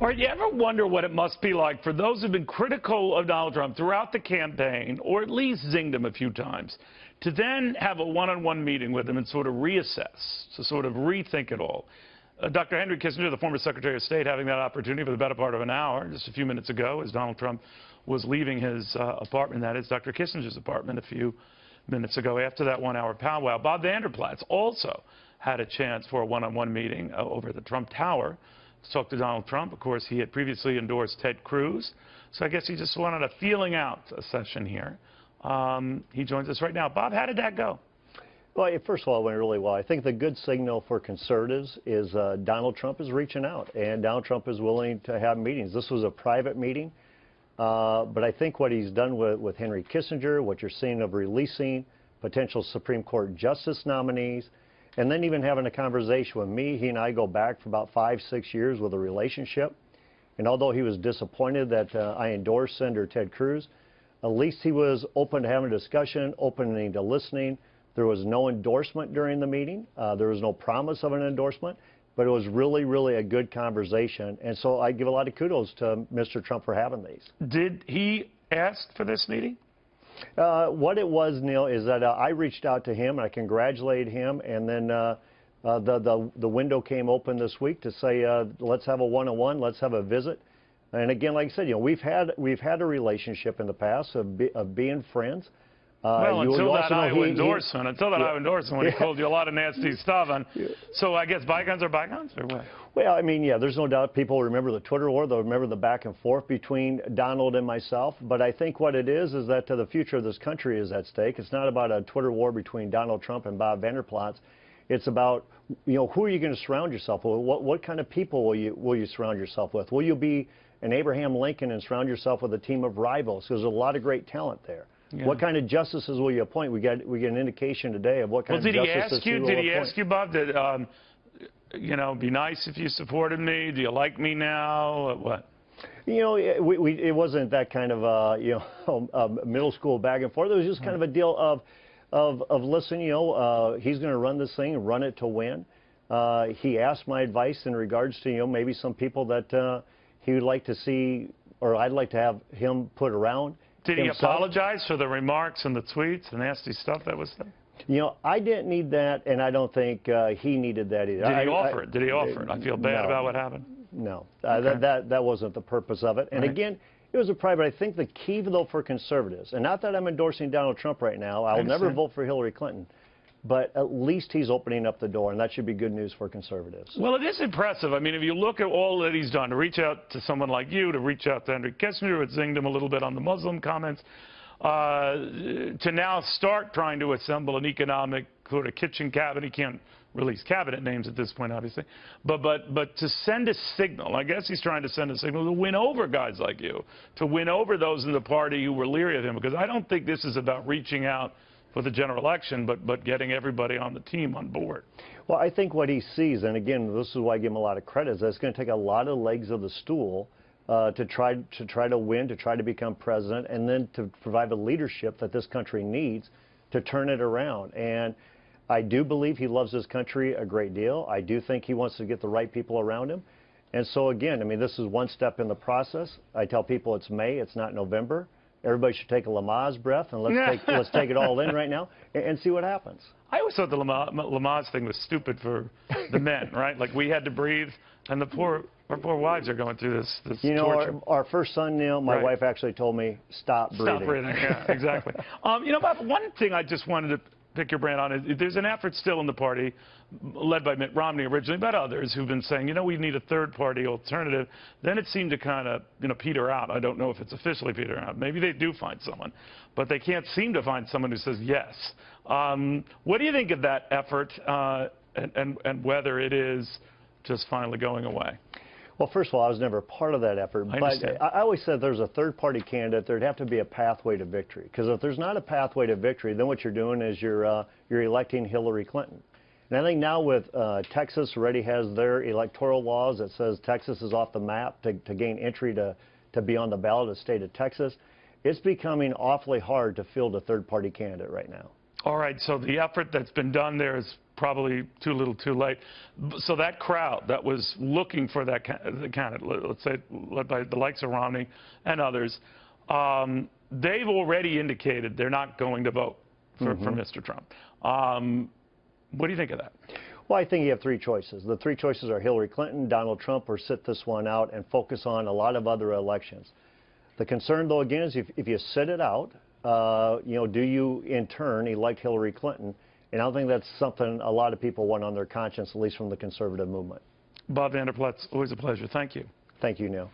Or you ever wonder what it must be like for those who've been critical of Donald Trump throughout the campaign, or at least zinged him a few times, to then have a one-on-one meeting with him and sort of reassess, to sort of rethink it all? Dr. Henry Kissinger, the former Secretary of State, having that opportunity for the better part of an hour, just a few minutes ago, as Donald Trump was leaving his apartment, that is Dr. Kissinger's apartment, a few minutes ago after that one-hour powwow. Bob Vander also had a chance for a one-on-one meeting over the Trump Tower to talk to Donald Trump. Of course, he had previously endorsed Ted Cruz, so I guess he just wanted a feeling out session here. He joins us right now. Bob, how did that go? Well, first of all, it went really well. I think the good signal for conservatives is Donald Trump is reaching out, and Donald Trump is willing to have meetings. This was a private meeting, but I think what he's done with Henry Kissinger, what you're seeing of releasing potential Supreme Court justice nominees, and then even having a conversation with me. He and I go back for about 5-6 years with a relationship, and although he was disappointed that I endorsed Senator Ted Cruz, at least he was open to having a discussion, opening to listening. There was no endorsement during the meeting. There was no promise of an endorsement, but it was really, really a good conversation. And so I give a lot of kudos to Mr. Trump for having these. Did he ask for this meeting? What it was, Neil, is that I reached out to him and I congratulated him, and then the window came open this week to say, let's have a one-on-one, let's have a visit. And again, like I said, we've had a relationship in the past of being friends. Well, until that Iowa endorsement, when he called you a lot of nasty stuff. So I guess bygones are bygones, or what? Well, I mean, yeah, there's no doubt people remember the Twitter war. They'll remember the back and forth between Donald and myself. But I think what it is that the future of this country is at stake. It's not about a Twitter war between Donald Trump and Bob Vander. It's about, who are you going to surround yourself with? What kind of people will you surround yourself with? Will you be an Abraham Lincoln and surround yourself with a team of rivals? Because there's a lot of great talent there. Yeah. What kind of justices will you appoint? We get an indication today of what kind of justices he will appoint. Did he ask you, Bob, that be nice if you supported me? Do you like me now? What? It wasn't that kind of middle school back and forth. It was just kind of a deal of listen. He's going to run this thing and run it to win. He asked my advice in regards to maybe some people that he would like to see, or I'd like to have him put around. Did he apologize for the remarks and the tweets, the nasty stuff that was said? I didn't need that, and I don't think he needed that either. Did he offer it? Did he offer it? I feel bad about what happened. No, okay. that wasn't the purpose of it. And again, it was a private. I think the key, though, for conservatives, and not that I'm endorsing Donald Trump right now. I'll never vote for Hillary Clinton. But at least he's opening up the door, and that should be good news for conservatives. Well, it is impressive. I mean, if you look at all that he's done, to reach out to someone like you, to reach out to Henry Kissinger, who had zinged him a little bit on the Muslim comments, to now start trying to assemble an economic sort of kitchen cabinet. He can't release cabinet names at this point, obviously. But to send a signal, I guess he's trying to send a signal to win over guys like you, to win over those in the party who were leery of him, because I don't think this is about reaching out for the general election, but getting everybody on the team on board. Well, I think what he sees, and again, this is why I give him a lot of credit, is that it's going to take a lot of legs of the stool to try to win, to try to become president, and then to provide the leadership that this country needs to turn it around. And I do believe he loves this country a great deal. I do think he wants to get the right people around him. And so again, I mean, this is one step in the process. I tell people it's May, it's not November. Everybody should take a Lamaze breath, and let's take it all in right now and see what happens. I always thought the Lamaze thing was stupid for the men, right? Like, we had to breathe, and our poor wives are going through this torture. Our first son, Neil, my wife actually told me, stop breathing. Stop breathing, yeah, exactly. Bob, one thing I just wanted to pick your brain on is there's an effort still in the party, led by Mitt Romney originally, but others who've been saying, we need a third-party alternative. Then it seemed to kind of, peter out. I don't know if it's officially peter out. Maybe they do find someone, but they can't seem to find someone who says yes. What do you think of that effort, and whether it is just finally going away? Well, first of all, I was never a part of that effort. But I always said there's a third-party candidate, there'd have to be a pathway to victory. Because if there's not a pathway to victory, then what you're doing is you're electing Hillary Clinton. And I think now with Texas already has their electoral laws that says Texas is off the map to gain entry to be on the ballot of the state of Texas, it's becoming awfully hard to field a third-party candidate right now. All right, so the effort that's been done there is probably too little too late. So that crowd that was looking for that candidate, let's say led by the likes of Romney and others, they've already indicated they're not going to vote for Mr. Trump. What do you think of that? Well, I think you have three choices. The three choices are Hillary Clinton, Donald Trump, or sit this one out and focus on a lot of other elections. The concern, though, again, is if you sit it out, do you in turn elect Hillary Clinton? And I don't think that's something a lot of people want on their conscience, at least from the conservative movement. Bob Vander, Plaats, always a pleasure. Thank you. Thank you, Neil.